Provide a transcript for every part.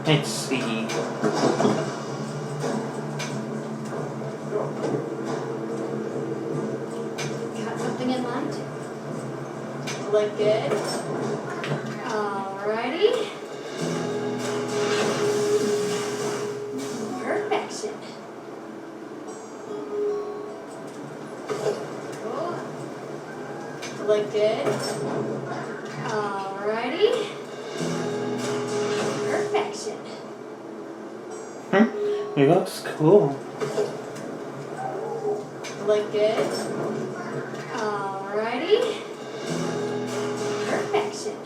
Let's see. Got something in mind? Look good. Alrighty. Perfection. Cool. Look good. Alrighty. Perfection. It looks cool. Look good. Alrighty. Perfection.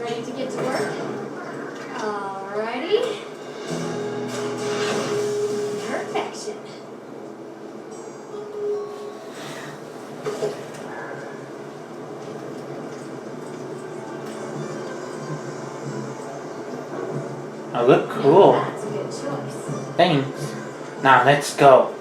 Ready to get to work? Alrighty. Perfection. I look cool. That's a good choice. Thanks. Now let's go.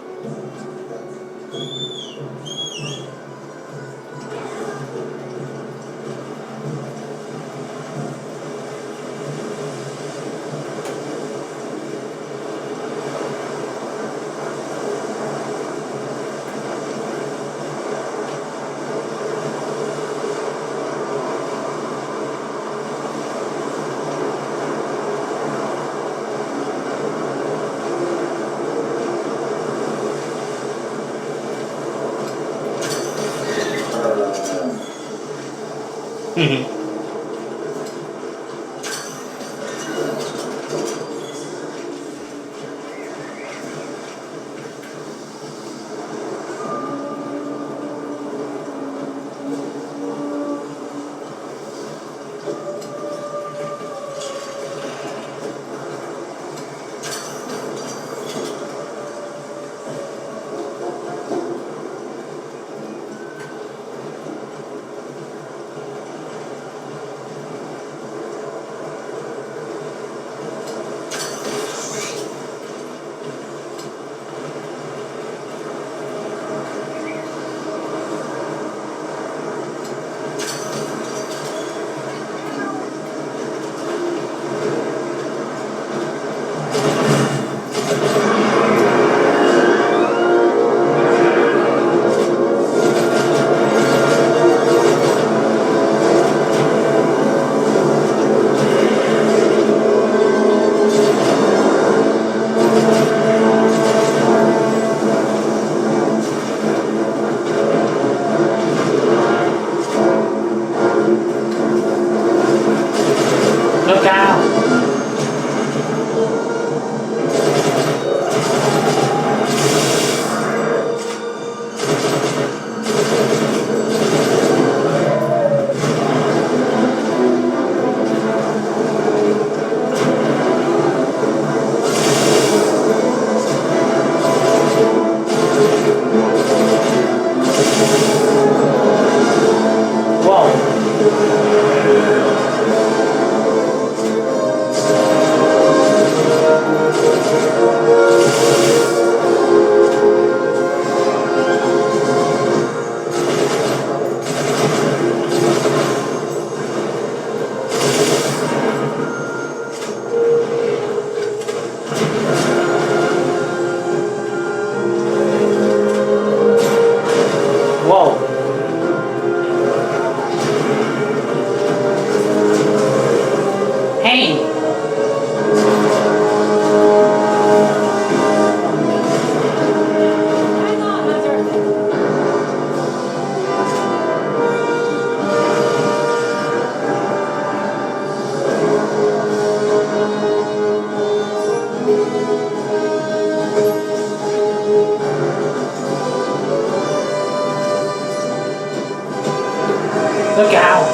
Look out! Look out!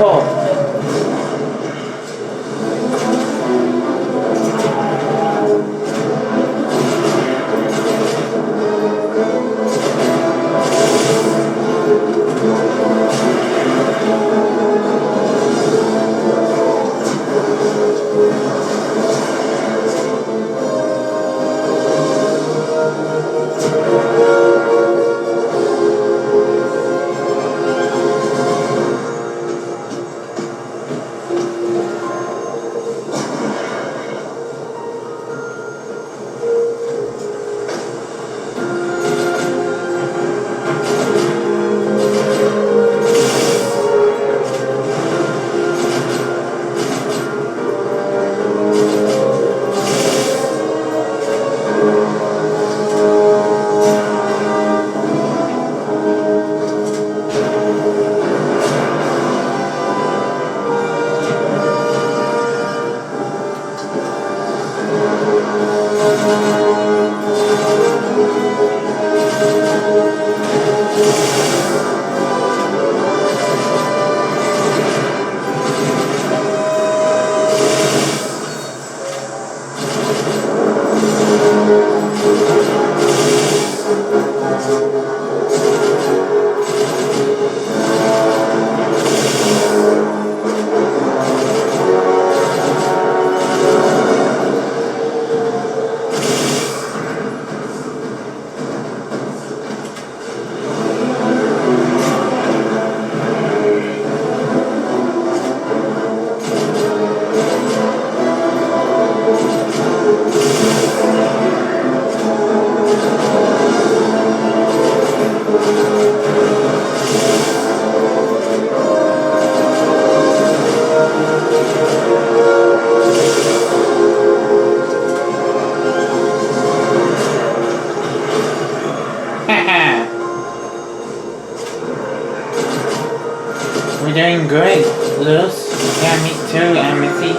Oh. footloose. Yeah, me too, Amity.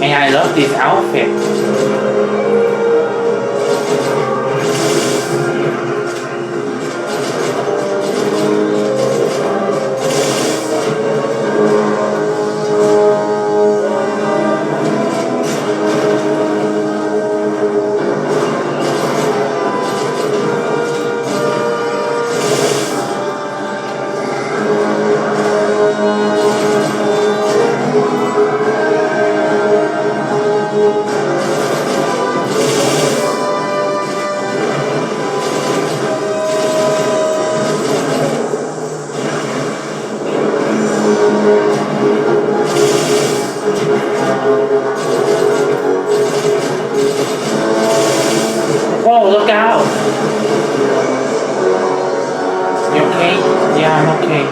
And I love this outfit. Whoa, look out! You okay? Yeah, I'm okay.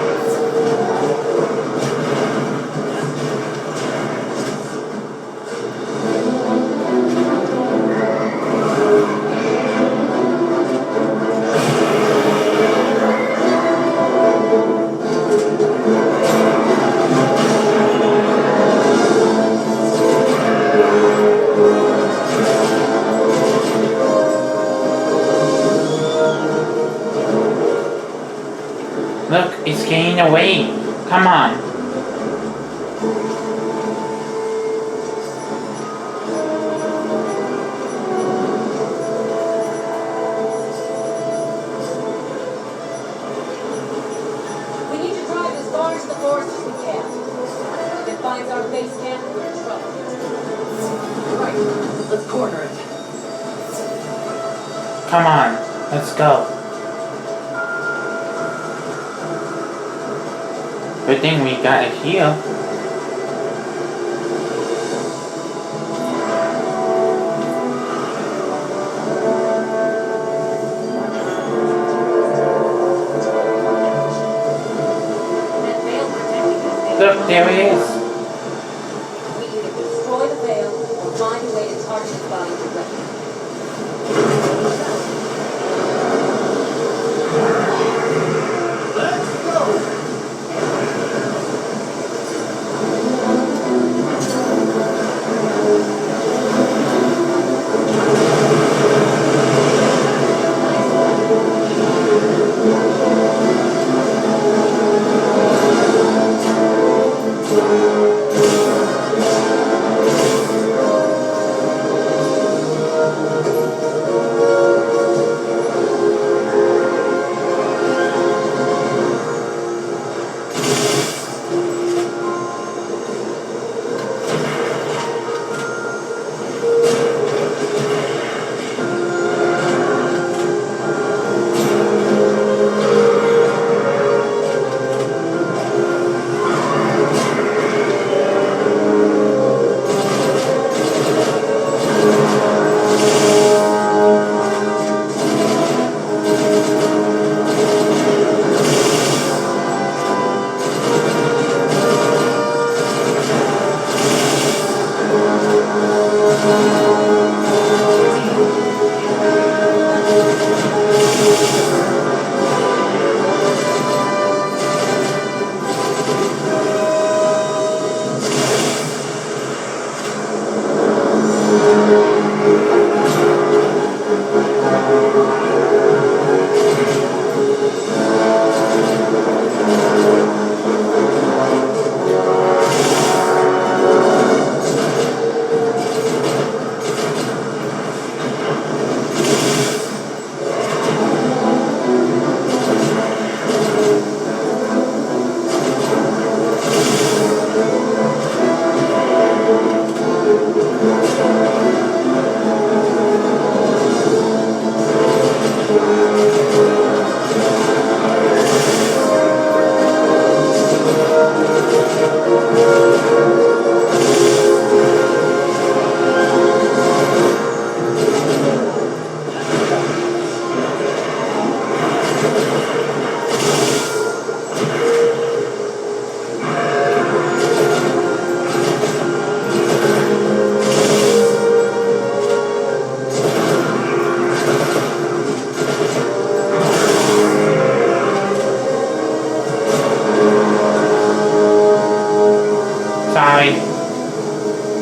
Look, it's getting away. Come on. We need to drive as far into the forest as we can. If it finds our base camp, we're in trouble. Right, let's corner it. Come on. Let's go. Good thing we got it here. That veil protecting us. Look, there it is. We either destroy the veil or find a way to target its body directly. Let's go!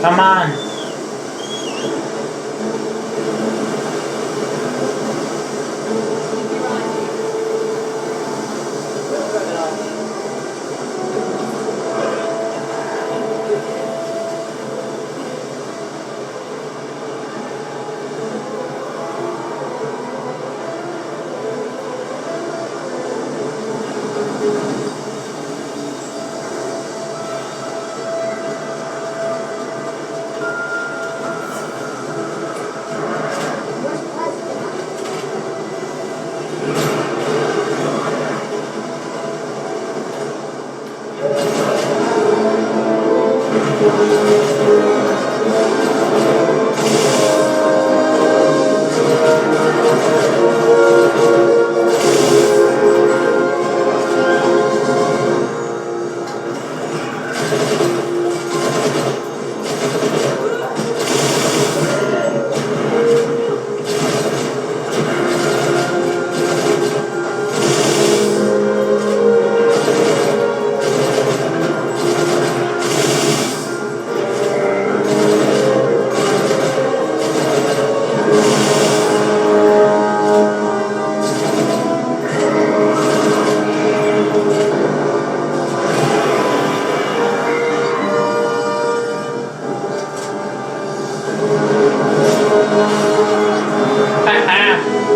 Come on.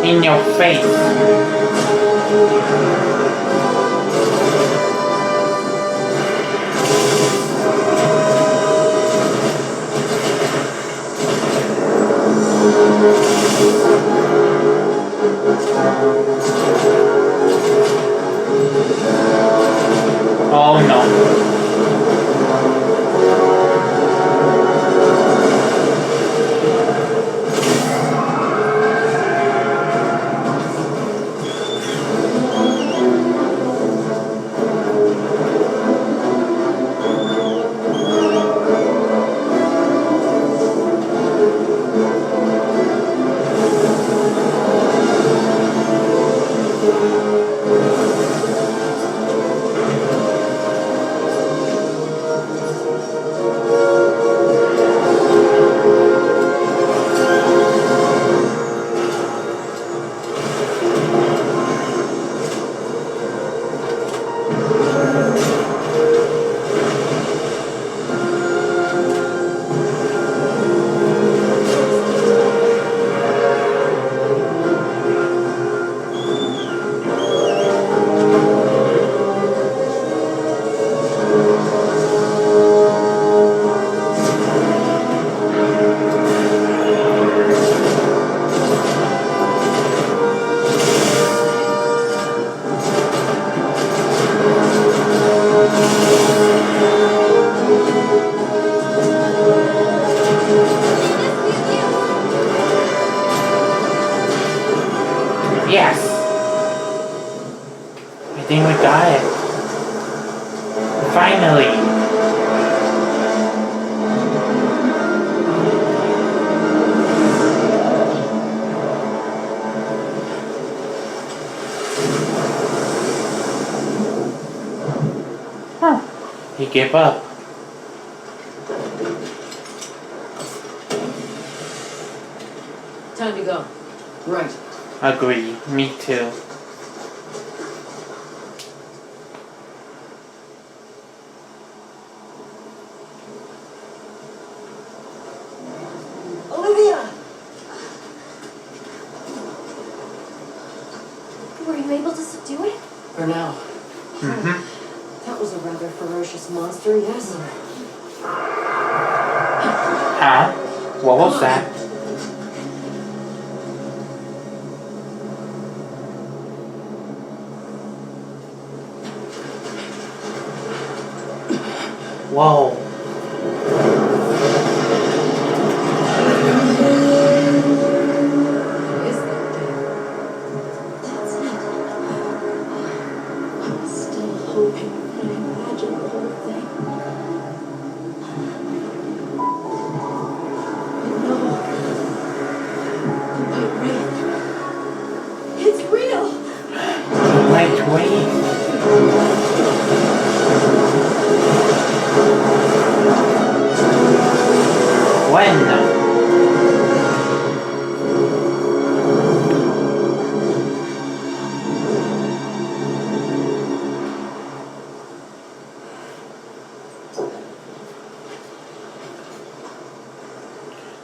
In your face. Oh no. Yes. I think we got it. Finally. Huh. He gave up. Time to go. Right. Agree. Me too. Olivia! Were you able to subdue it? For now. Mm-hmm. That was a rather ferocious monster, yes? Huh? What was that? Whoa. What is that thing? That's it. I was still hoping you could imagine the whole thing. But no. It's real! Wait. When?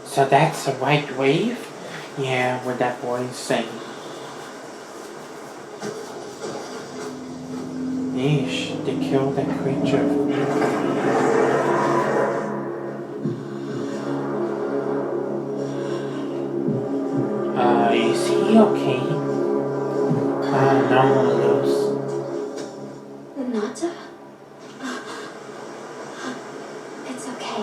So that's a white wave? Yeah, what that boy is saying. Yeesh, they killed that creature. Is he okay? No one knows. Nata? It's okay.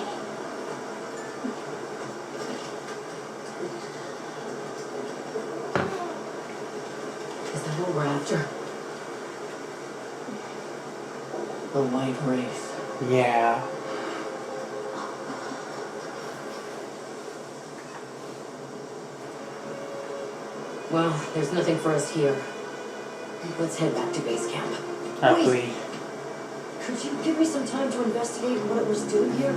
Is that what we're after? The white wraith. Yeah. Well, there's nothing for us here. Let's head back to base camp. Agree. Could you give me some time to investigate what it was doing here?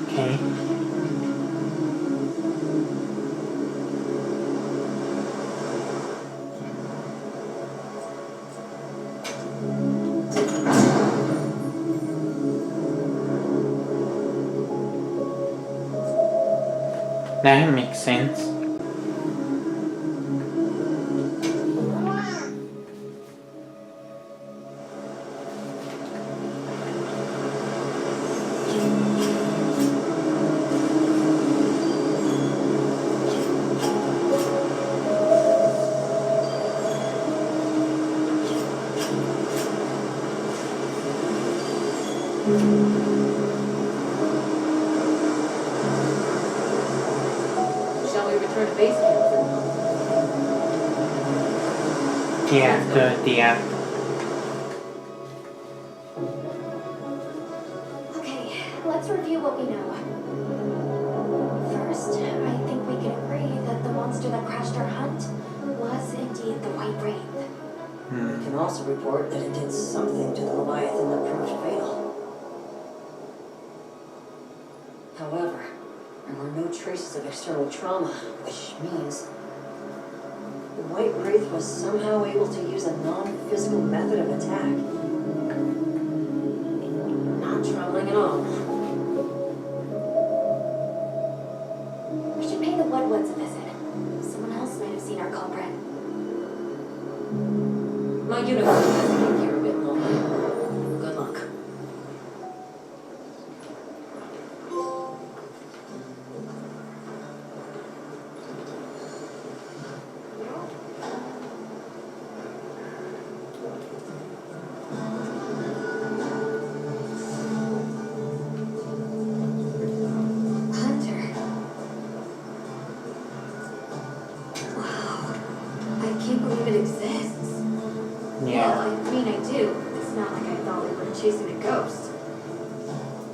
Okay. That makes sense. Shall we return to base camp for now? Yeah, good idea. Okay, let's review what we know. First, I think we can agree that the monster that crashed our hunt was indeed the White Wraith. We can also report that it did something to the Leviathan that proved fatal. However, there were no traces of external trauma, which means the White Wraith was somehow able to use a non-physical method of attack. Not troubling at all. We should pay the Woodwoods a visit. Someone else might have seen our culprit. My uniform has been here a bit longer. Good luck. Hunter. Wow. I can't believe it exists. Yeah. Well, I mean, I do. It's not like I thought we were chasing a ghost.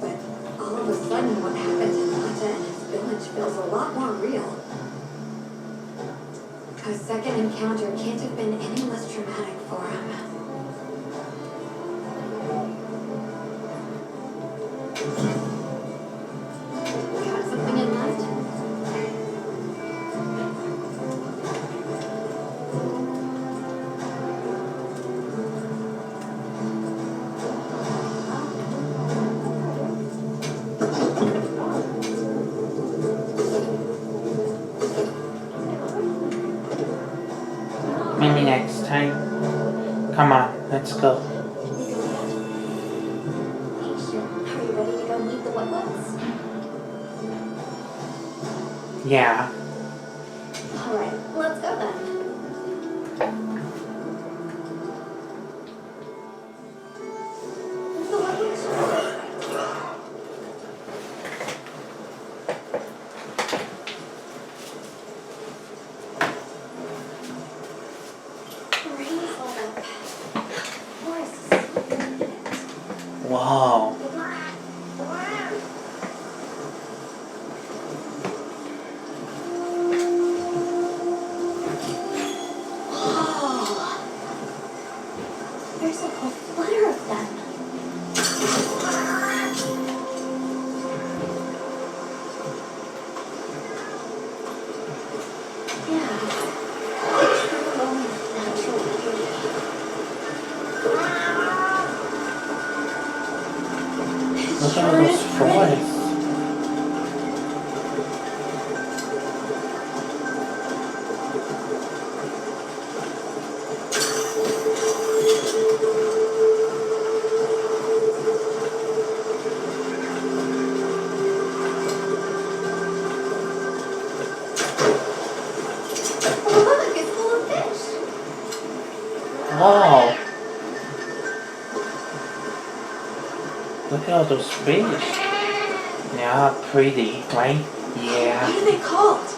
But all of a sudden, what happened to Nata and his village feels a lot more real. A second encounter can't have been any less traumatic for him. Got something in mind? Maybe next time. Come on, let's go. Are you ready to go meet the Woodwoods? Yeah. Alright, let's go then. The Woodwoods. Rain's all up. Forests. Wow. Whoa. There's a whole flutter of them. Look at all those forests. Look, it's full of fish. Wow. Look at all those fish. Yeah, pretty, right? Yeah. What are they called?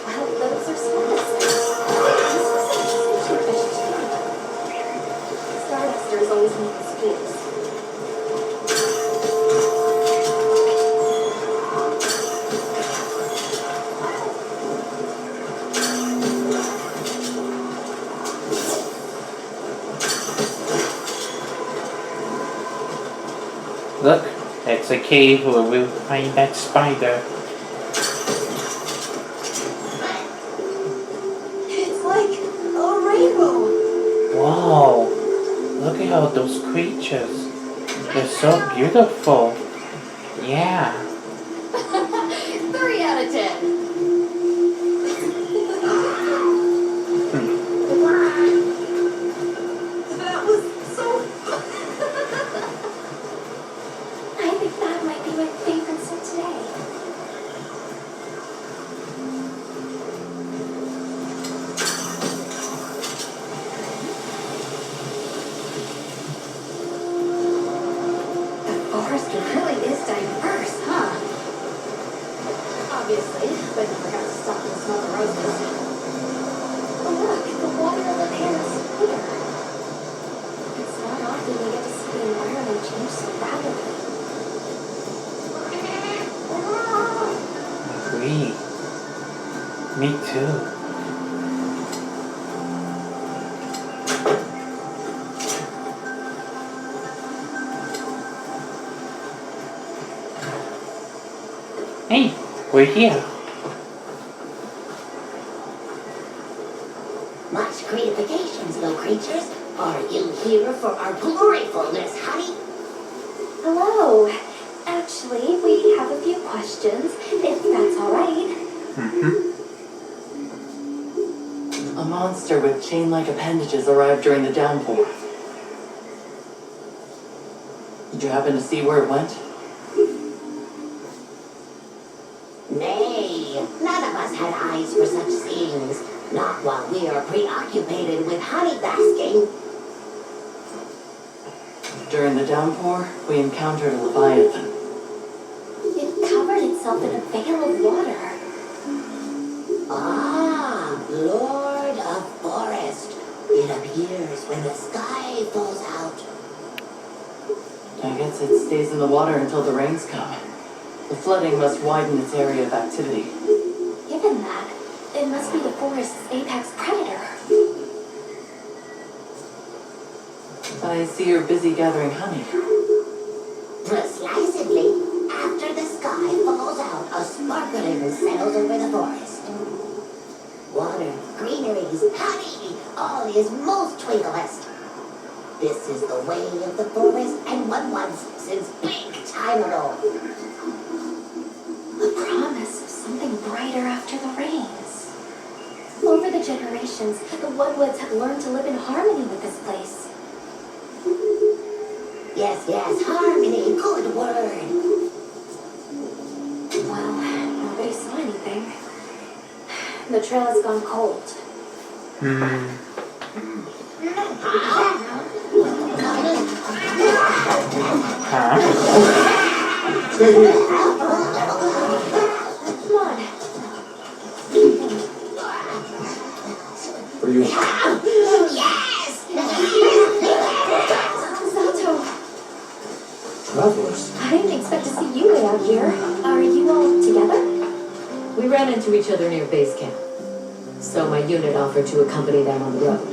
Well, those are smallest fish. This was a fish too. Stardusters always make schools. Look, it's a cave where we'll find that spider. It's like a rainbow. Wow. Look at all those creatures. They're so beautiful. Yeah. 3 out of 10. That was so. I think that might be my favorite scene today. The forest really is diverse, huh? Obviously, but never got to stop and smell the roses. Oh look, the water in the pan is clear. It's not often we get to see the environment change so rapidly. Agree. Me too. Hey, we're here. Much gratifications, little creatures. Are you here for our gloryfulness, honey? Hello. Actually, we have a few questions, if that's all right. A monster with chain-like appendages arrived during the downpour. Did you happen to see where it went? Nay, none of us had eyes for such scenes. Not while we are preoccupied with honey basking. During the downpour, we encountered a leviathan. It covered itself in a veil of water. Ah, Lord of Forest. It appears when the sky falls out. I guess it stays in the water until the rains come. The flooding must widen its area of activity. Given that, it must be the forest's apex predator. I see you're busy gathering honey. Precisely. After the sky falls out, a sparkling settles over the forest. Water, greeneries, honey, all is most twinklest. This is the way of the forest and what was since big time ago. A promise of something brighter after the rains. Over the generations, the Woodwoods have learned to live in harmony with this place. Yes, harmony, good word. Well, nobody saw anything. The trail has gone cold. Huh? Stay here. Come on. Are you? Yes! Zato, Travelers? I didn't expect to see you way out here. Are you all together? We ran into each other near base camp, so my unit offered to accompany them on the road.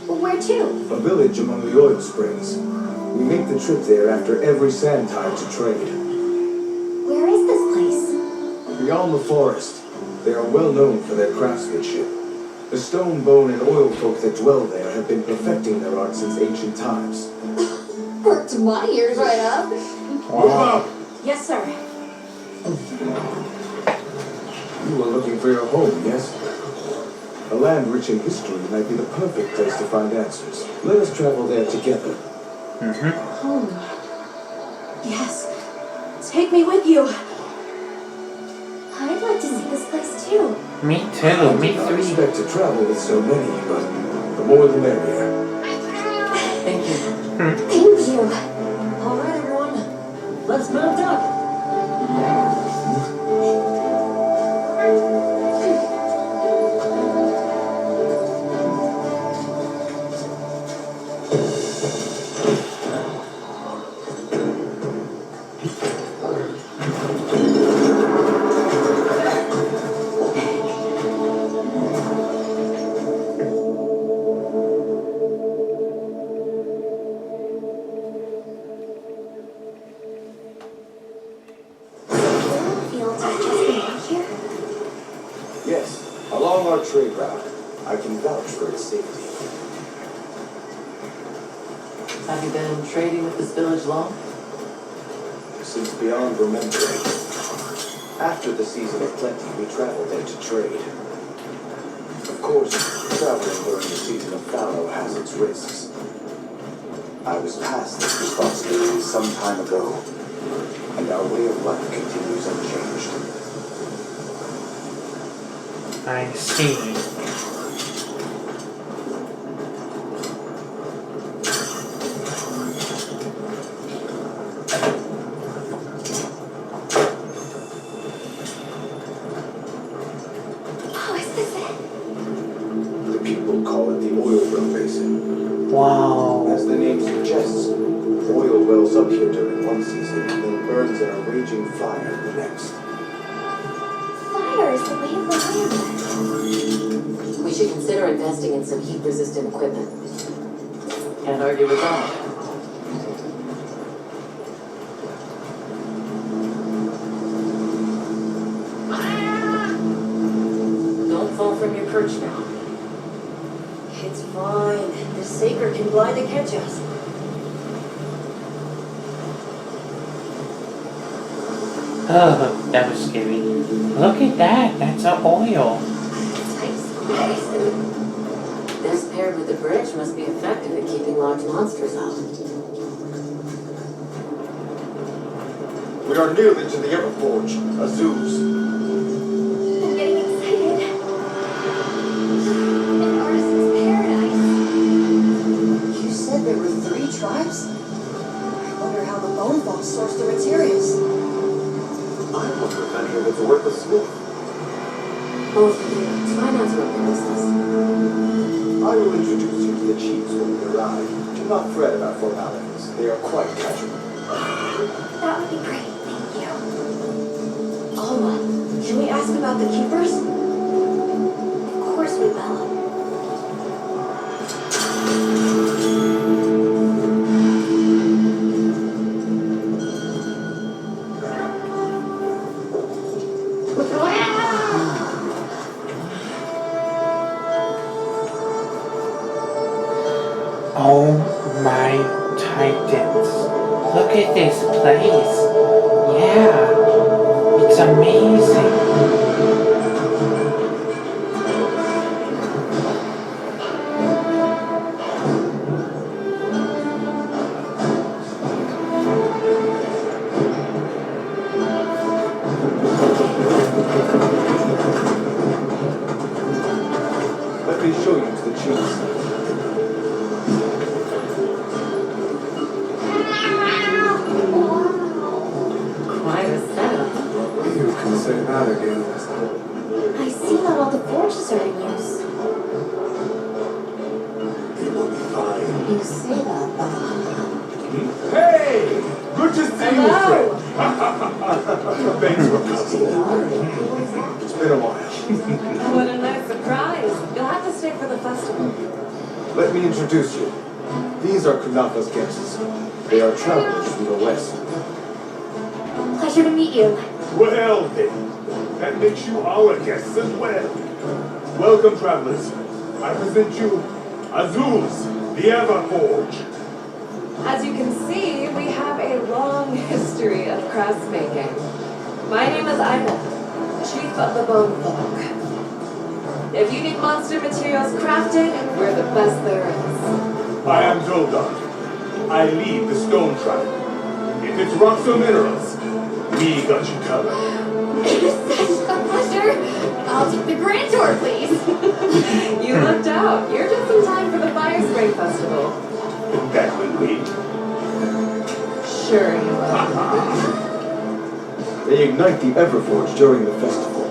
Where to? A village among the oil springs. We make the trip there after every sand tide to trade. Where is this place? Beyond the forest, they are well known for their craftsmanship. The stone, bone, and oil folk that dwell there have been perfecting their art since ancient times. Perked my ears right up. Wow. Yes, sir. You were looking for your home, yes? A land rich in history might be the perfect place to find answers. Let us travel there together. Home. Yes. Take me with you. I'd like to see this place too. Me too. Me I three. expect to travel with so many, but the more the merrier. Thank you. Thank you. All right, everyone. Let's mount up. Fields are just near here. Yes, along our trade route. I can vouch for its safety. Have you been trading with this village long? Since beyond remembering. After the season of plenty, we traveled there to trade. Of course, traveling during the season of fallow has its risks. I was past this responsibility some time ago, and our way of life continues unchanged. I see. Oh, is this it? The people call it the oil well basin. Wow. As the name suggests, oil wells up here during one season and then burns in a raging fire the next. Fire is the way of the land. We should consider investing in some heat-resistant equipment. Can't argue with that. Don't fall from your perch now. It's fine. This saker can glide to catch us. Oh, that was scary. Look at that. That's an oil. Tight squeeze. This paired with the bridge must be effective at keeping large monsters out. We are nearly to the Everforge, Azuz. I'm getting excited. An artist's paradise. You said there were 3 tribes? I wonder how the bone vault sourced their materials. I wonder if any of it's a worthless smith. Both of you, try not to embarrass us. I will introduce you to the chiefs when we arrive. Do not fret about formalities. They are quite casual. That would be great. Thank you. Alma, can we ask about the keepers? Of course we will. Oh my titans. Look at this place. Yeah. It's amazing. Let me show you to the chiefs. Quite a setup. You can say that again. I see that all the forges are in use. It will be fine. You say that, but Hey! Good to see you, friend. Thanks for coming. It's been a while. what a nice surprise. You'll have to stay for the festival. Let me introduce you. These are Kunafa's guests. They are travelers from the west. Pleasure to meet you. Well then, that makes you our guests as well. Welcome, travelers. I present you Azuz, the Everforge. As you can see, dressmaking. My name is Ida, Chief of the Bone Folk. If you need monster materials crafted, we're the best there is. I am Zoldan. I lead the stone tribe. If it's rocks or minerals, we got you covered. Such a pleasure. I'll take the grand tour, please. You lucked out. You're just in time for the Fire Spring Festival. That will wait. Sure you will. They ignite the Everforge during the festival.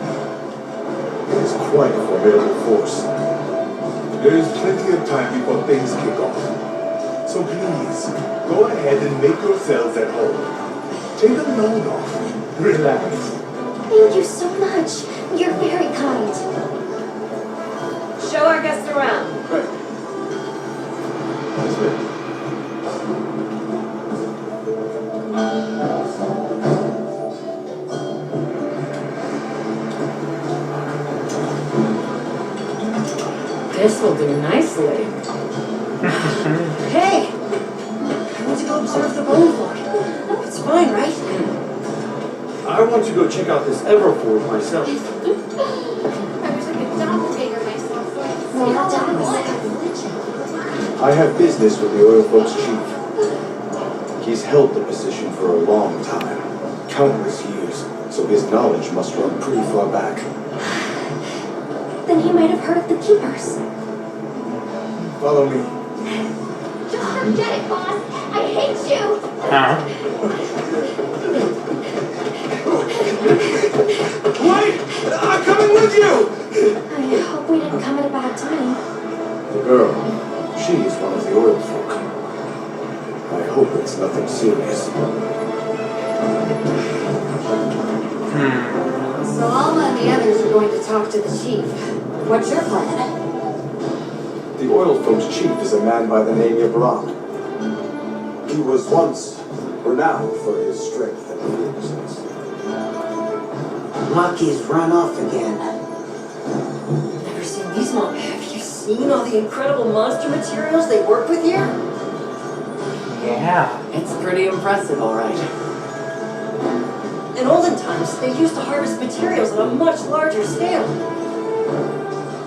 It is quite a formidable force. There is plenty of time before things kick off. So please, go ahead and make yourselves at home. Take a load off. Relax. Thank you so much. You're very kind. Show our guests around. Right. That's it. This will do nicely. Hey! I want to go observe the bone folk. It's fine, right? I want to go check out this Everforge myself. I wish I could doppelganger myself so I could see Well, all that that was was. like a religion. I have business with the oil folks' chief. He's held the position for a long time, countless years, so his knowledge must run pretty far back. Then he might have heard of the keepers. Follow me. Just forget it, boss. I hate you. Huh? Wait! I'm coming with you! I hope we didn't come at a bad time. The girl, she is one of the oil folk. I hope it's nothing serious. So Alma and the others are going to talk to the chief. What's your plan? The oil folks' chief is a man by the name of Ron. He was once renowned for his strength and fearlessness. Maki's run off again. Never seen these monsters. Have you seen all the incredible monster materials they work with here? Yeah. It's pretty impressive, all right. In olden times, they used to harvest materials at a much larger scale.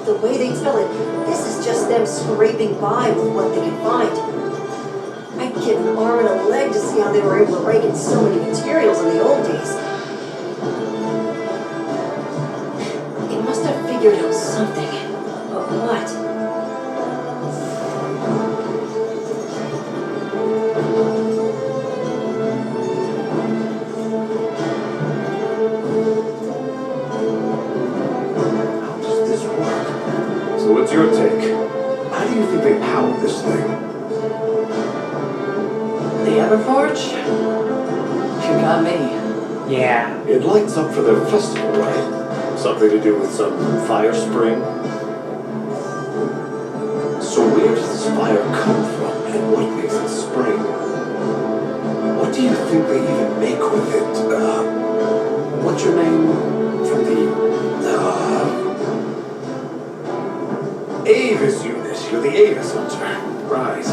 The way they tell it, this is just them scraping by with what they can find. I'd give an arm and a leg to see how they were able to rake in so many materials in the old days. They must have figured out something. But what? How does this work? So what's your take? How do you think they power this thing? The Everforge? You got me. Yeah. It lights up for their festival, right? Something to do with some fire spring? So where does this fire come from, and what makes it spring? What do you think they even make with it? What's your name from the, Avis unit. You're the Avis hunter. Right.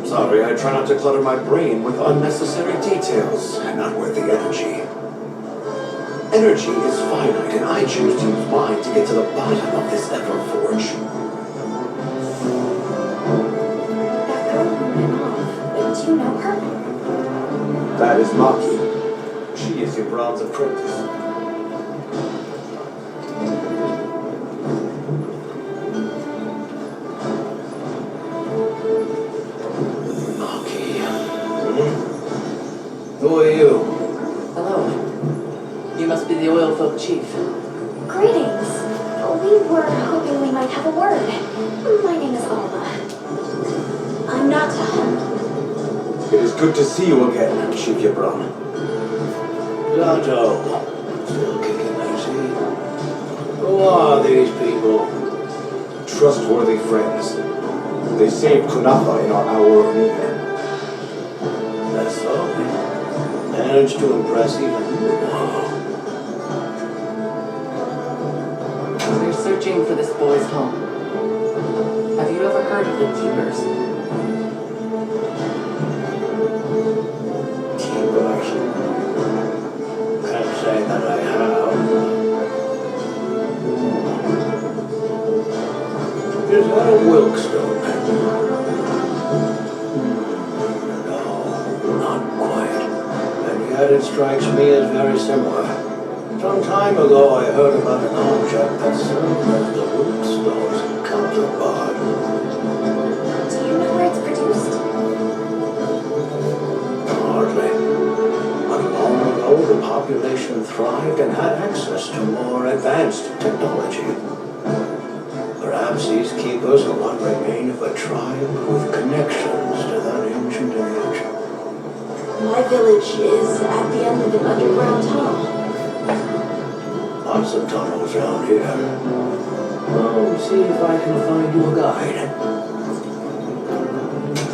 Sorry, I try not to clutter my brain with unnecessary details and not worth the energy. Energy is finite, and I choose to use mine to get to the bottom of this Everforge. That girl who went off. Do you know her? That is Maki. She is your bronze apprentice. Maki. Who are you? Hello. You must be the oil folk chief. Greetings. We were hoping we might have a word. My name is Alma. I'm Nata. It is good to see you again, Chief Yabron. Gato. Still kicking, I see. Who are these people? Trustworthy friends. They saved Kunafa in our hour of need. That's so. Managed to impress even you. We're searching for this boy's home. Have you ever heard of the Keepers? Keeper. said, it strikes me as very similar. Some time ago, I heard about an object that served as the root stone's counterpart. Do you know where it's produced? Hardly. But long ago, the population thrived and had access to more advanced technology. Perhaps these keepers are what remain of a tribe with connections to that ancient age. My village is at the end of an underground tunnel. Lots of tunnels around here. I'll see if I can find you a guide.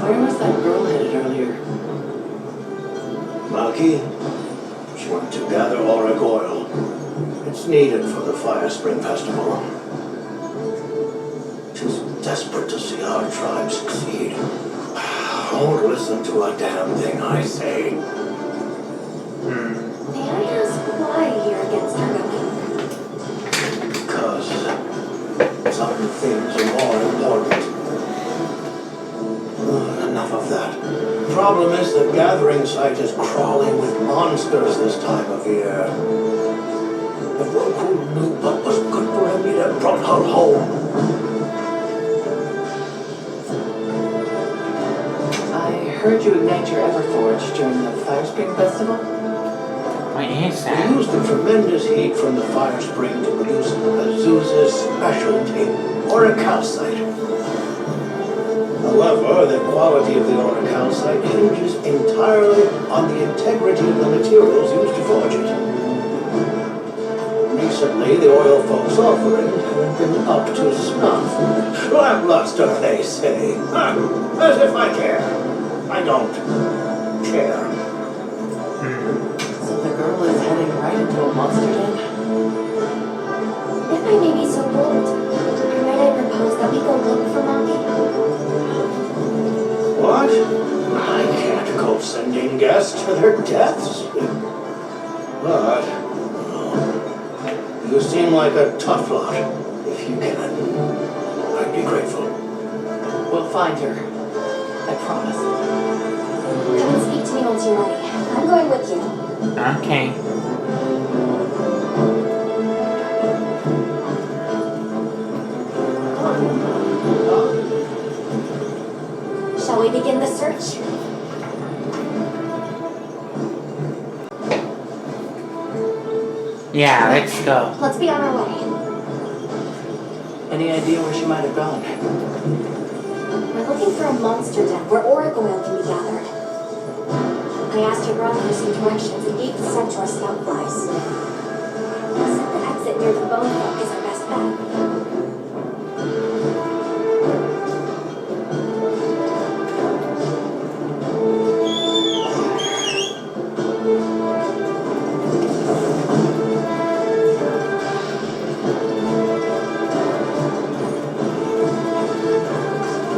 Where was that girl headed earlier? Maki, she went to gather auric oil. It's needed for the Fire Spring Festival. She's desperate to see our tribe succeed. Don't listen to a damn thing I say. May I ask why you're against her going? Because some things are more important. Enough of that. The problem is the gathering site is crawling with monsters this time of year. If Roku knew what was good for him, he'd have brought her home. I heard you ignite your Everforge during the Fire Spring Festival. What is We that? used the tremendous heat from the fire spring to produce Azusa's specialty, auricalcite. However, the quality of the auricalcite hinges entirely on the integrity of the materials used to forge it. Recently, the oil folks offering haven't been up to snuff. Lackluster, they say. As if I care. I don't care. So the girl is heading right into a monster den? If I may be so bold, might I propose that we go look for Maki? What? I can't go sending guests to their deaths. But, you seem like a tough lot. If you can, I'd be grateful. We'll find her. I promise. Come and speak to me once you're ready. I'm going with you. Okay. Shall we begin the search? Yeah, let's go. Let's be on our way. Any idea where she might have gone? We're looking for a monster den where auric oil can be gathered. I asked her brother for some directions and gave the set to our scout flies. He said the exit near the bone hook is our best bet.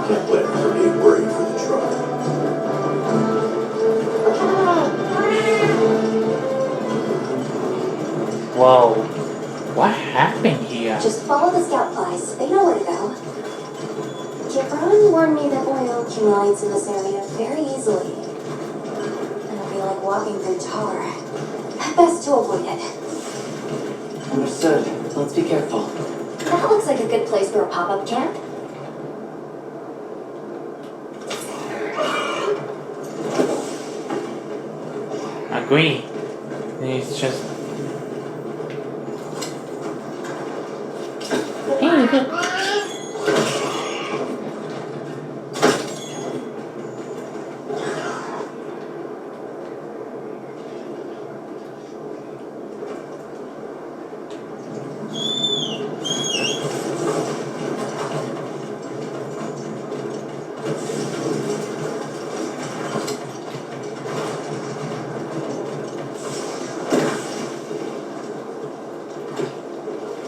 Can't let her be worried for the tribe. Whoa. What happened here? Just follow the scout flies. They know where to go. Gibran warned me that oil accumulates in this area very easily. It'll be like walking through tar. Best to avoid it. Understood. Let's be careful. That looks like a good place for a pop-up camp. Agree. It's just... Hey, look.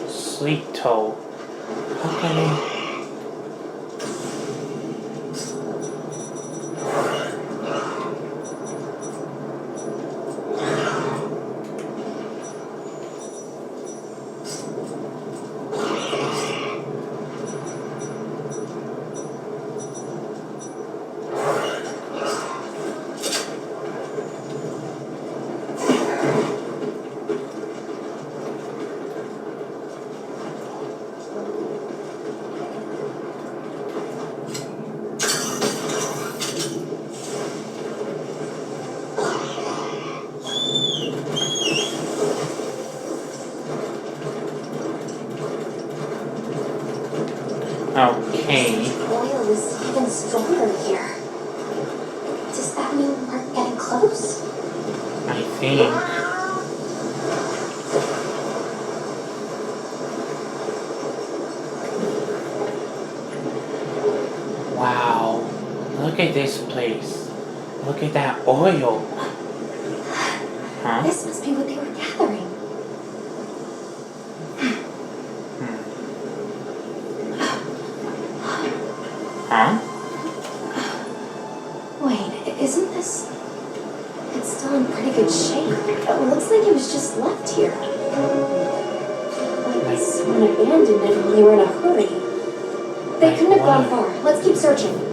Sweet toe. How can I... shoulder here. Does that mean we're getting close? I think. Wow. Look at this place. Look at that oil. Huh? This must be what they were gathering. Huh? Wait, isn't this... It's still in pretty good shape. It looks like it was just left here. Like someone abandoned it when they were in a hurry. They couldn't have gone far. Let's keep searching.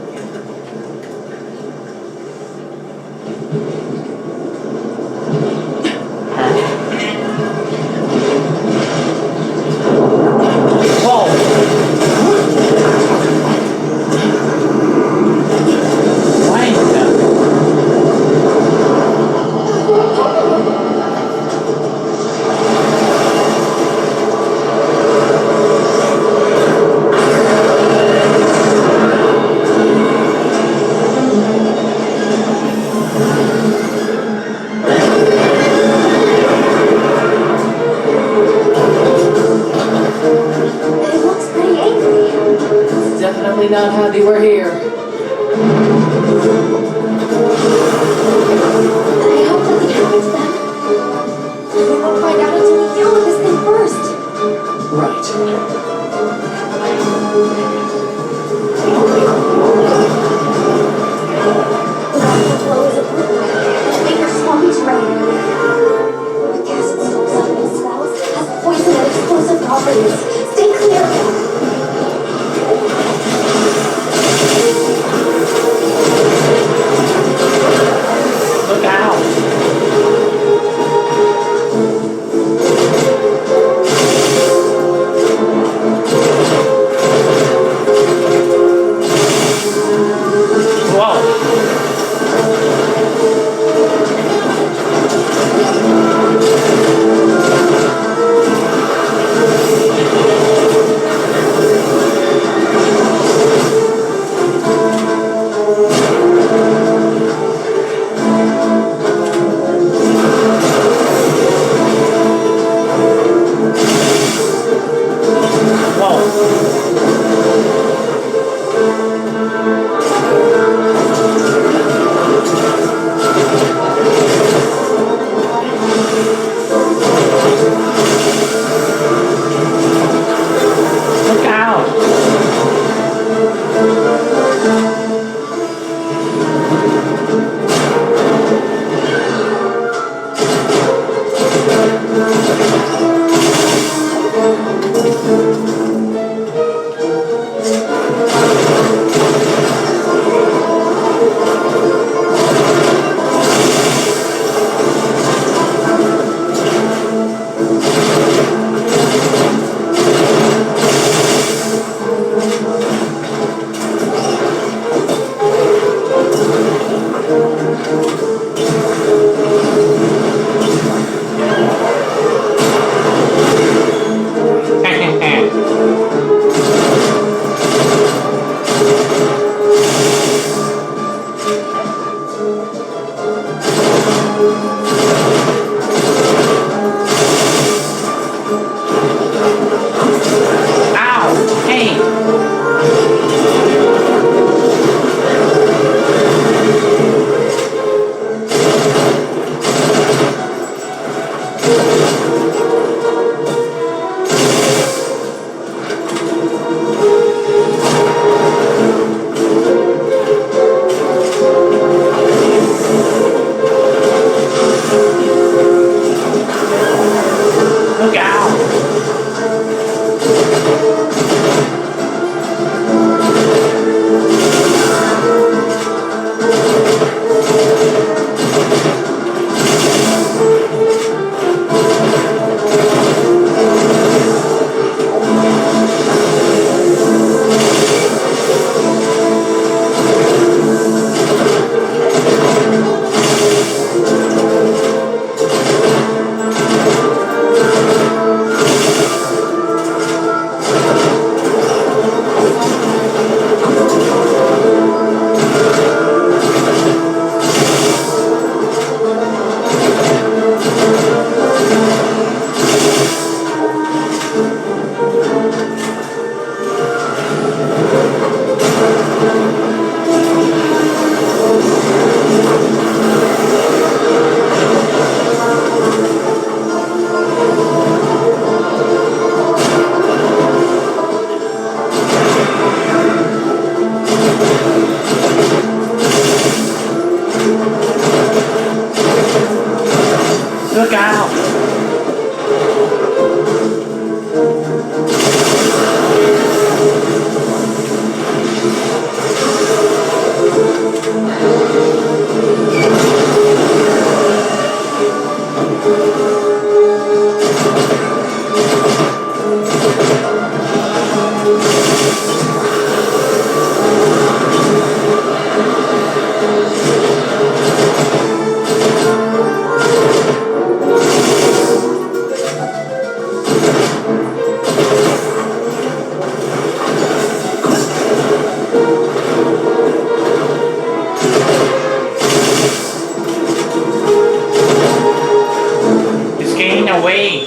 No, wait.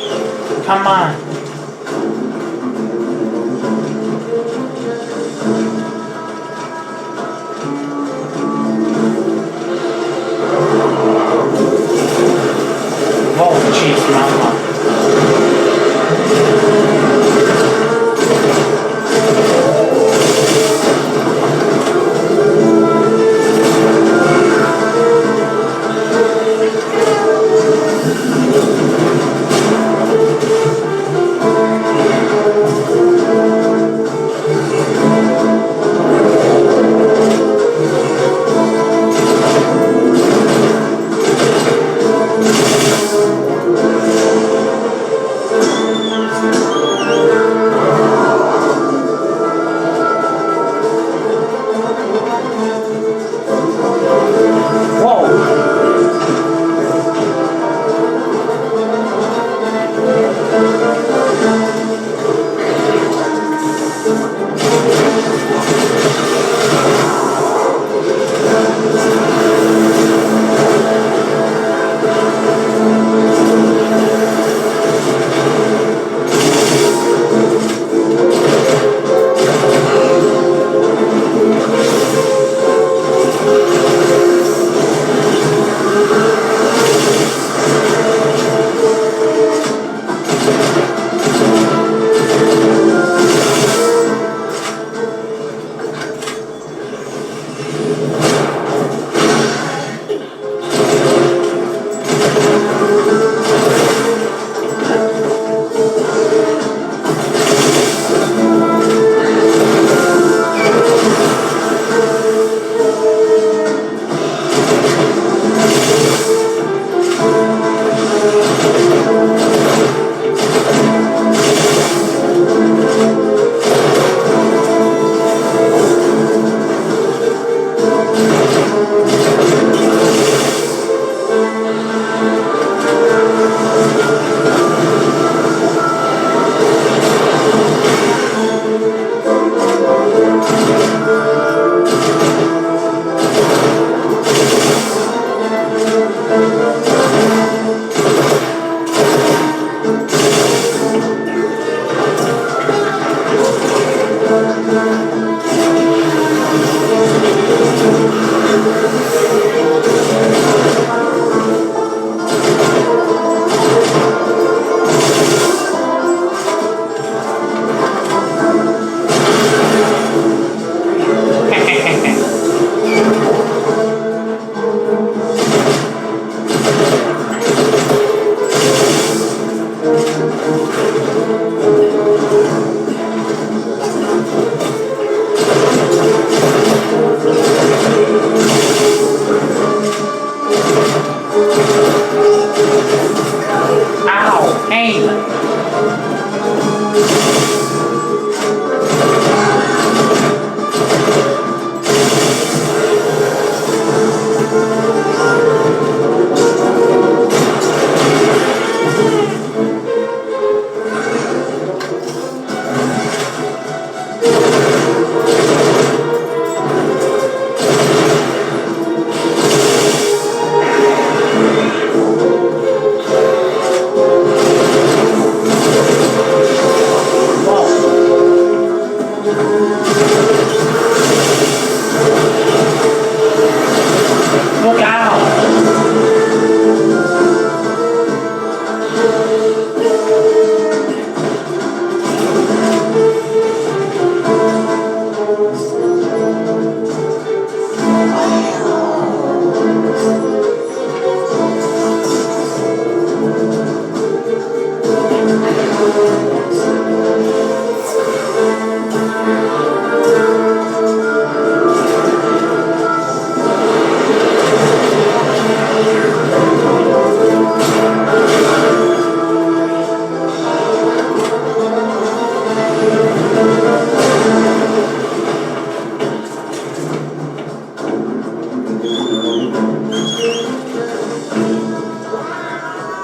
Come on. Oh, jeez, mama.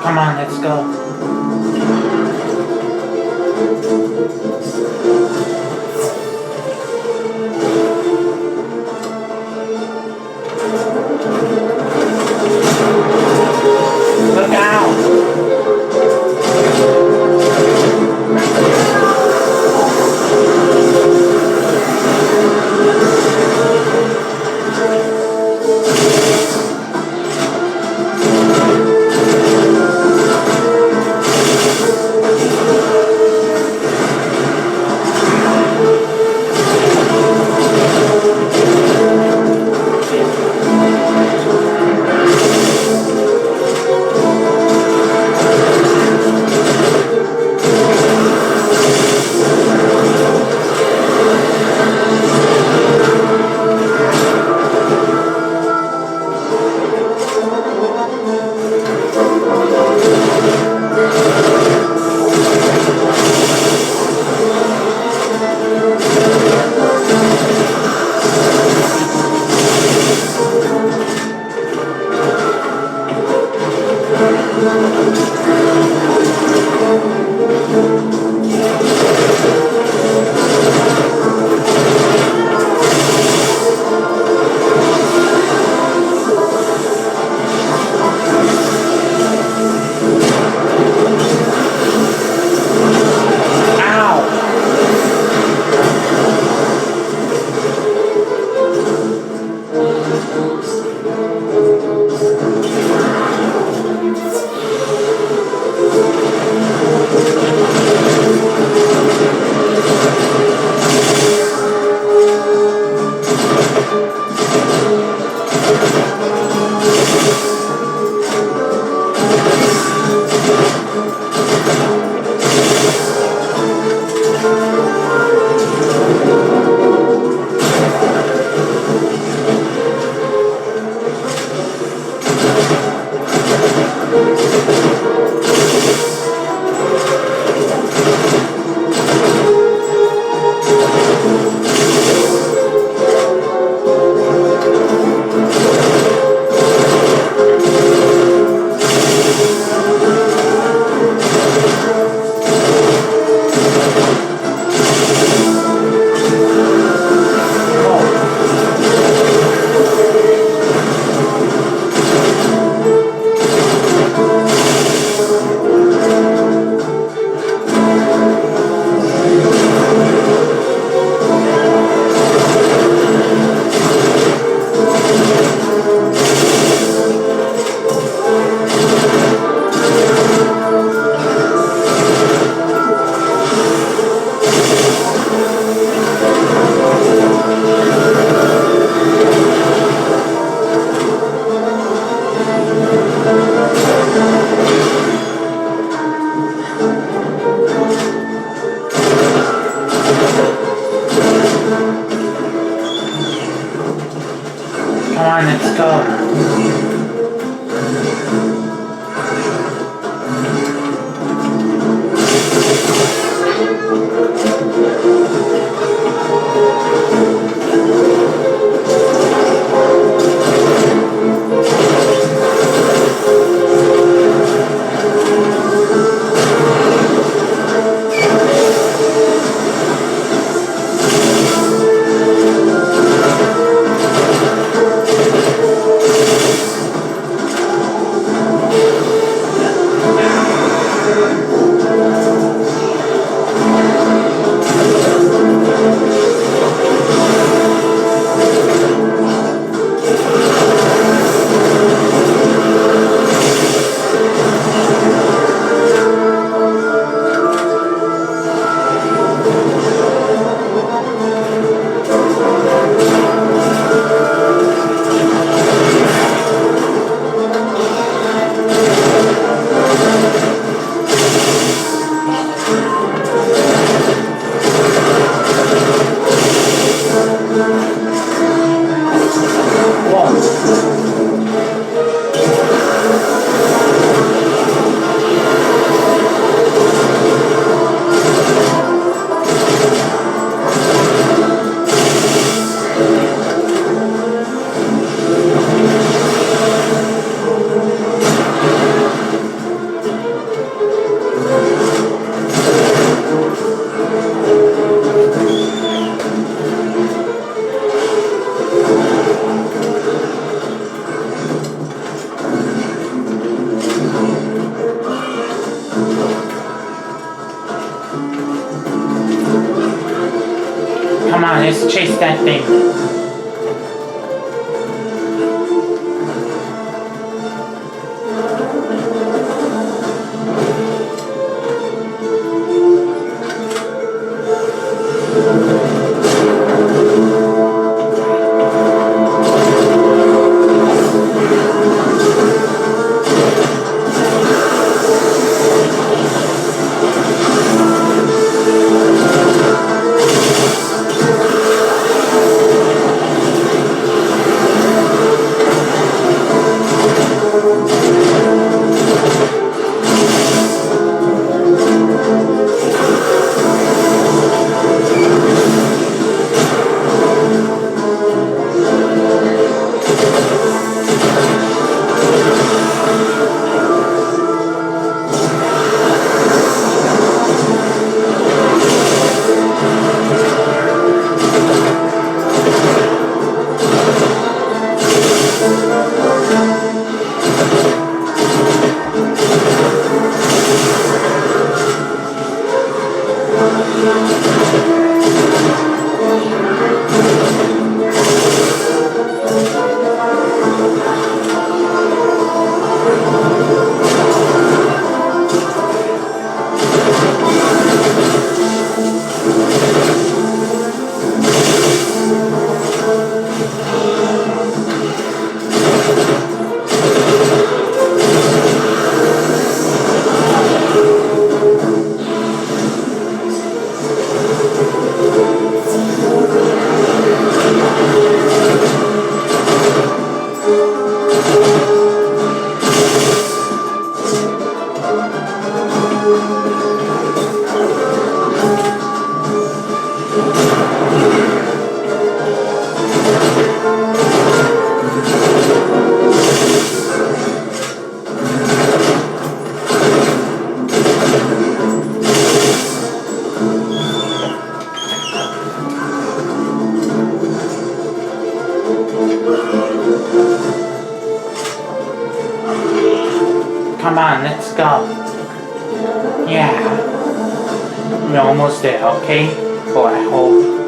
Come on, let's go. Look out! Come on, let's go. Come on, let's chase that thing. Come on, let's go. Yeah. We're almost there, okay? Or I hope.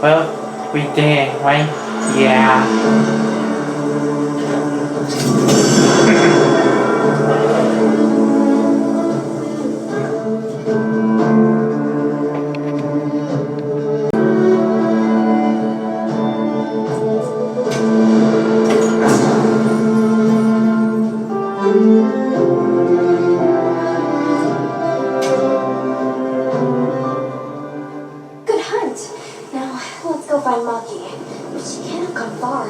Well, we did, right? Yeah. Good hunt. Now, let's go find Maki. She can't have gone far.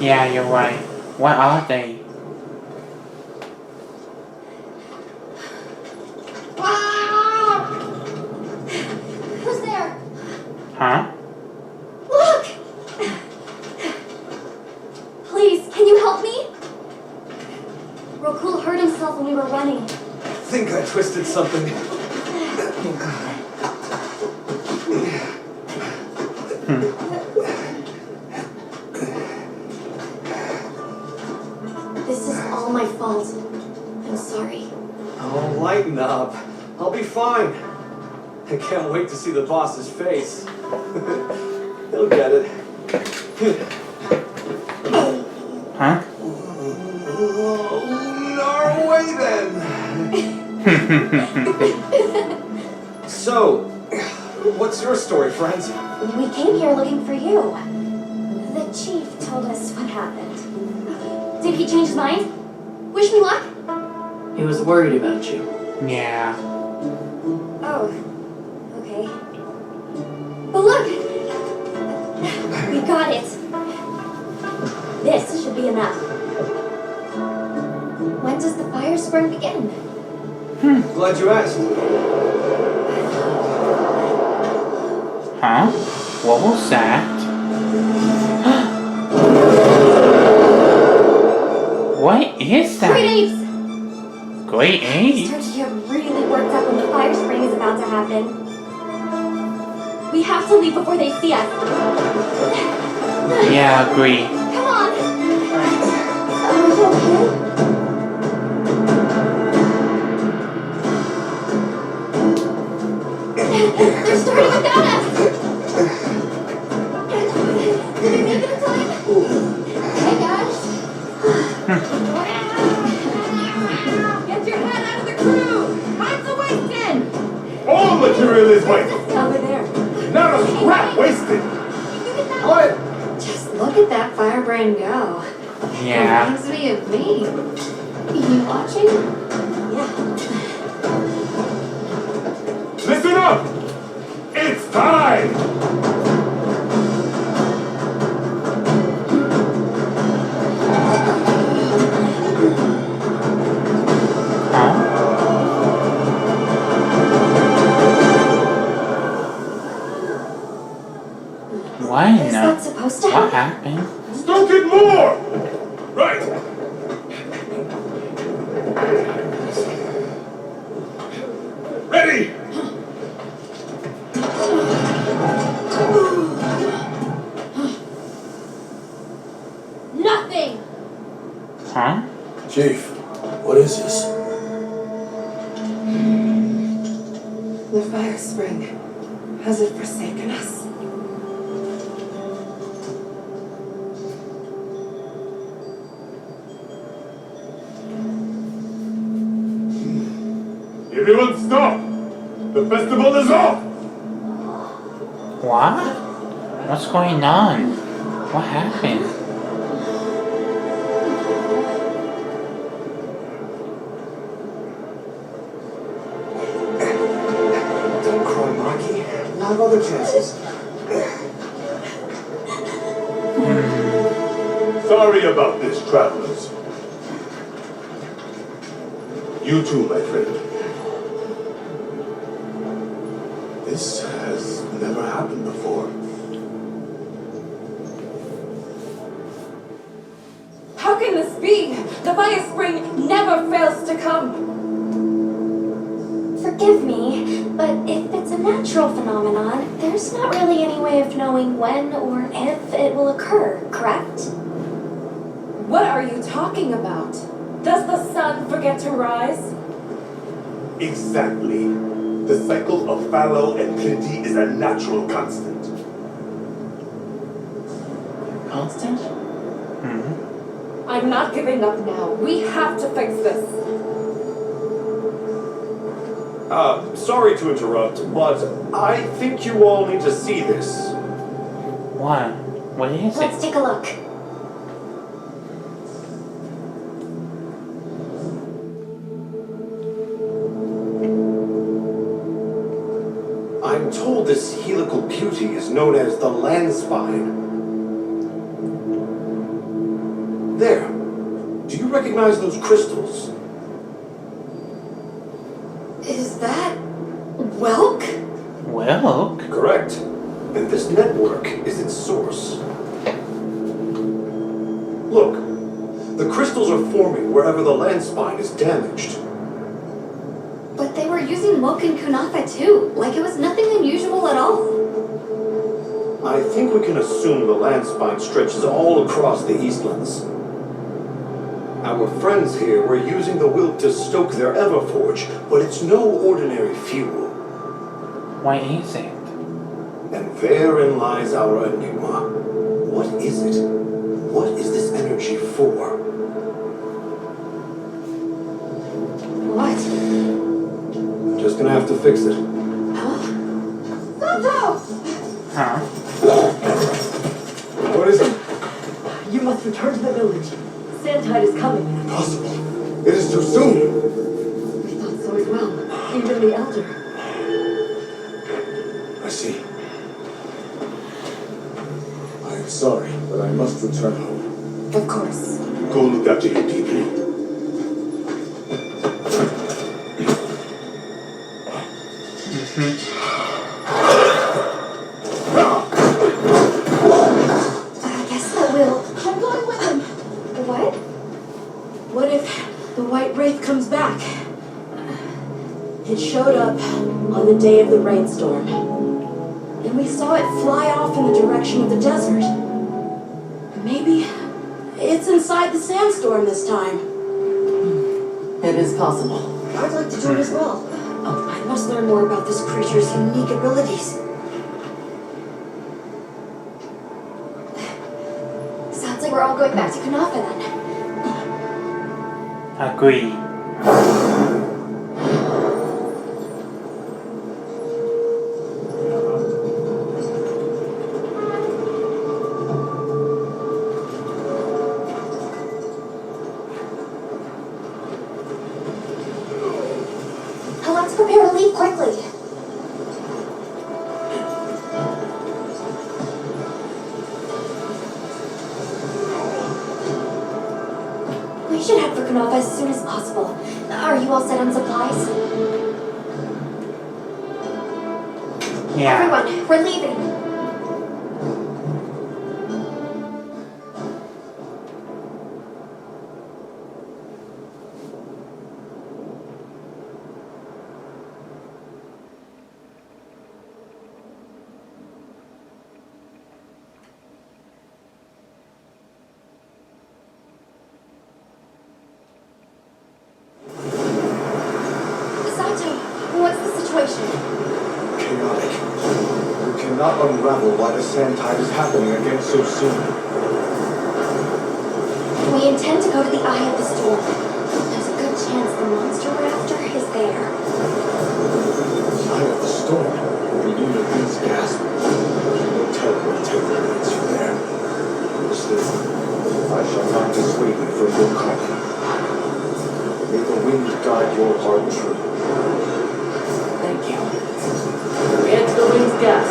Yeah, you're right. What are they? Who's there? Huh? Look! Please, can you help me? Rokul hurt himself when we were running. I think I twisted something. This is all my fault. I'm sorry. Oh, lighten up. I'll be fine. I can't wait to see the boss's face. He'll get it. Huh? No way then! So, what's your story, friends? We came here looking for you. The chief told us what happened. Did he change his mind? Wish me luck? He was worried about you. Yeah. Oh, okay. But look! We got it. This should be enough. When does the fire spring begin? Glad you asked. Huh? What was that? What is that? Great apes! Great I apes? start to get really worked up when the fire spring is about to happen. We have to leave before they see us. Yeah, agree. Come on! They're starting without us! Did we make it in time? Hey guys! Get your head out of the crew! Mine's a wasted! All material is wasted. Over there. Not a scrap wasted. What? Just look at that firebrand go. Yeah. Reminds me of me. You watching? Yeah. Listen up! It's time! Huh? What? Is that supposed to What happen? happened? Stoke it more! Right! Ready! Nothing! Huh? Chief, what is this? The fire spring. Has it forsaken us? Everyone stop! The festival is off! What? What's going on? What happened? Don't cry, Marky. We'll have other chances. Sorry about this, travelers. You too, my friend. This has never happened before. How can this be? The fire spring never fails to come. Forgive me, but if it's a natural phenomenon, there's not really any way of knowing when or if it will occur, correct? What are you talking about? Does the sun forget to rise? Exactly. The cycle of fallow and plenty is a natural constant. Constant? Hmm. I'm not giving up now. We have to fix this. Sorry to interrupt, but I think you all need to see this. What? What is Let's it? take a look. I'm told this helical beauty is known as the land spine. There. Do you recognize those crystals? Is that Welk? Well, Correct. And this network is its source. Look, the crystals are forming wherever the land spine is damaged. But they were using Welk and Kunafa too. Like it was nothing unusual at all. I think we can assume the land spine stretches all across the Eastlands. Our friends here were using the wilt to stoke their Everforge, but it's no ordinary fuel. what is it? And therein lies our enigma. What is it? What is this energy for? What? Just gonna have to fix it. Huh? What is it? You must return to the village. Sandtide is coming. Impossible. It is too soon. We thought so as well. Even the elder. I see. I am sorry, but I must return home. Of course. Go look after him deeply. I guess that will. I'm going with him. What? What if the White Wraith comes back? It showed up on the day of the rainstorm. And we saw it fly off in the direction of the desert. Maybe It's inside the sandstorm this time. It is possible. I'd like to join as well. I must learn more about this creature's unique abilities. Sounds like we're all going back to Kunafa then. Agree. Let's prepare to leave quickly. We should head for Kunafa as soon as possible. Are you all set on supplies? Yeah. Everyone, we're leaving. What's the situation? Chaotic. We cannot unravel why the sand tide is happening again so soon. We intend to go to the eye of the storm. There's a good chance the monster we're after is there. The eye of the storm. The unit winds gasp. No telling what terror awaits you there. Still, I shall not dissuade you from your calling. May the wind guide your heart true. Thank you. Get to the wind's gas.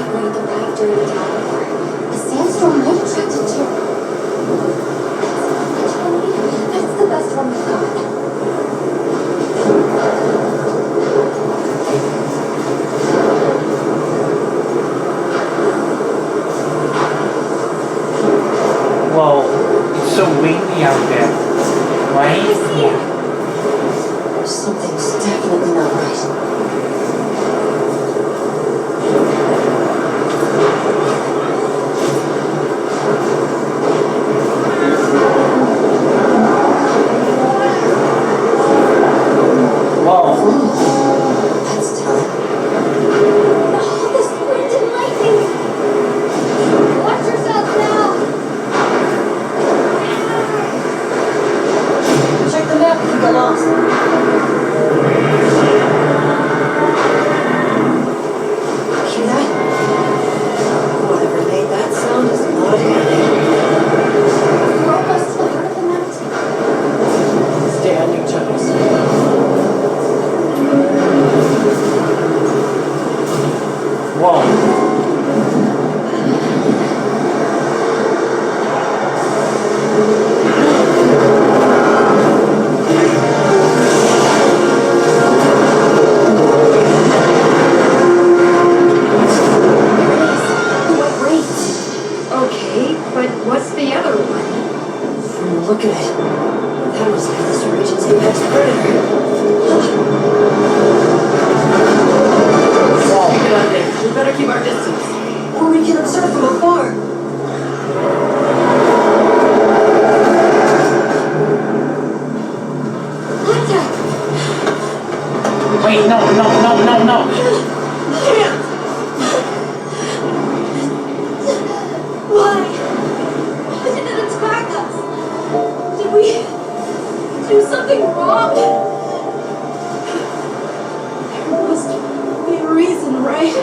Wait, the ride during the tower. The sandstorm might attract it too. That's the best one we've got. Well, it's so windy out there, right? Yeah. Something's definitely not right. That's time. Oh, this wind and lightning! Watch yourself now! Check the map if you get lost. Hear that? Whatever made that sound is not here. We're almost to the heart of the mountain. Stay on your toes. Whoa. Okay, but what's the other one? From the look of it, that must be this region's apex predator. Get out there. We better keep our distance. Or we can observe from afar. Wait, no. Can't! Why? Why did it attack us? Did we do something wrong? There must be a reason, right?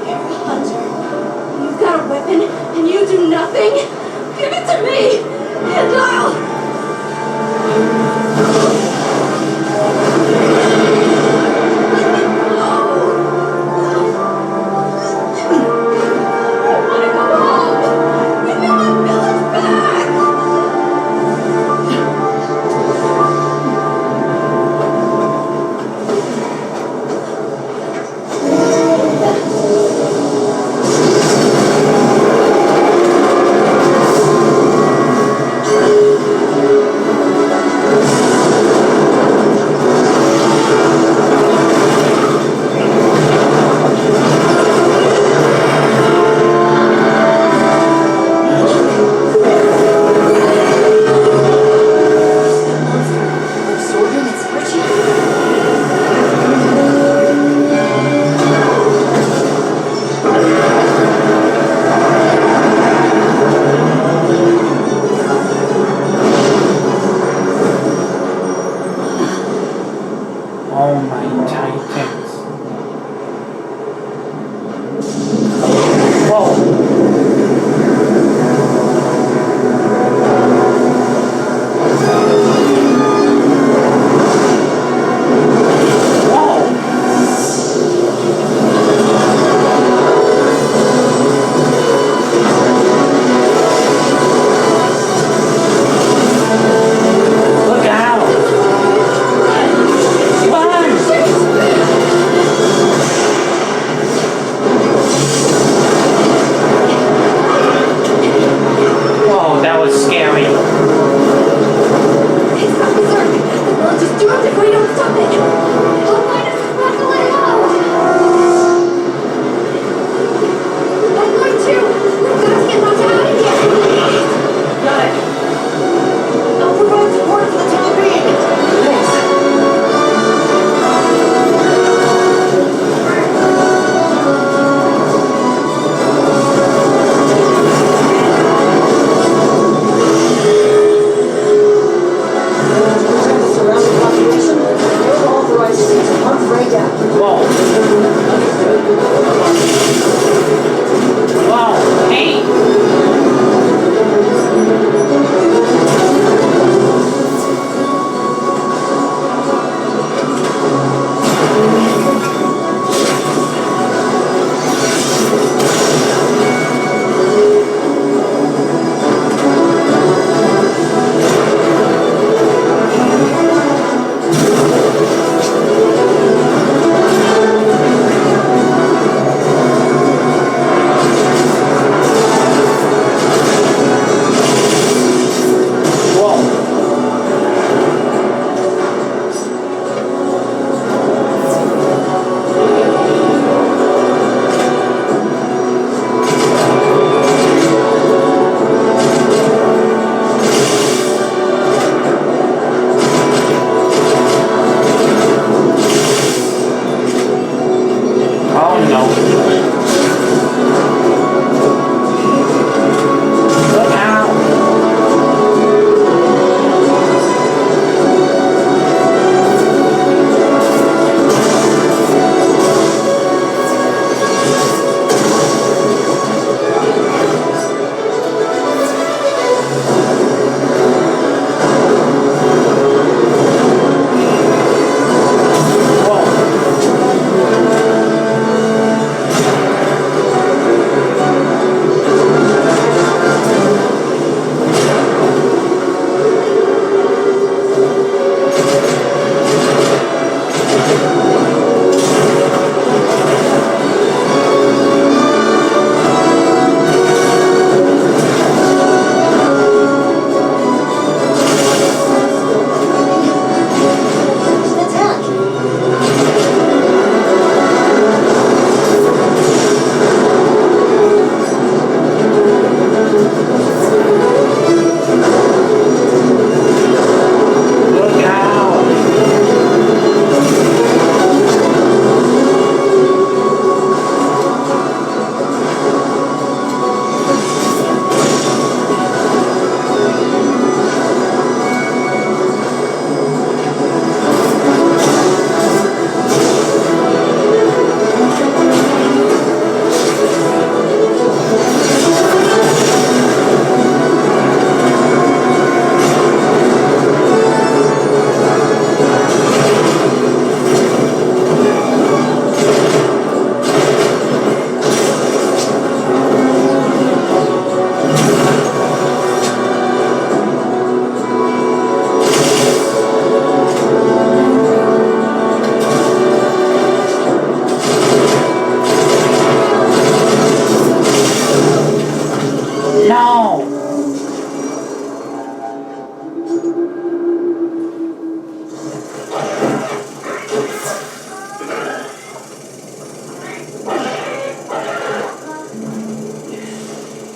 You're a hunter. You've got a weapon, and you do nothing? Give it to me, and I'll...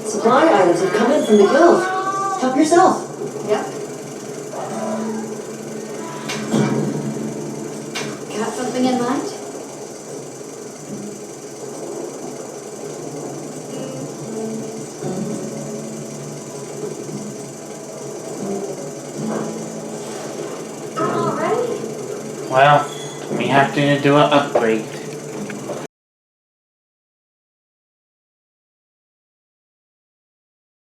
Supply items have come in from the guild. Help yourself. Yep. Got something in mind? Already? Well, we have to do an upgrade.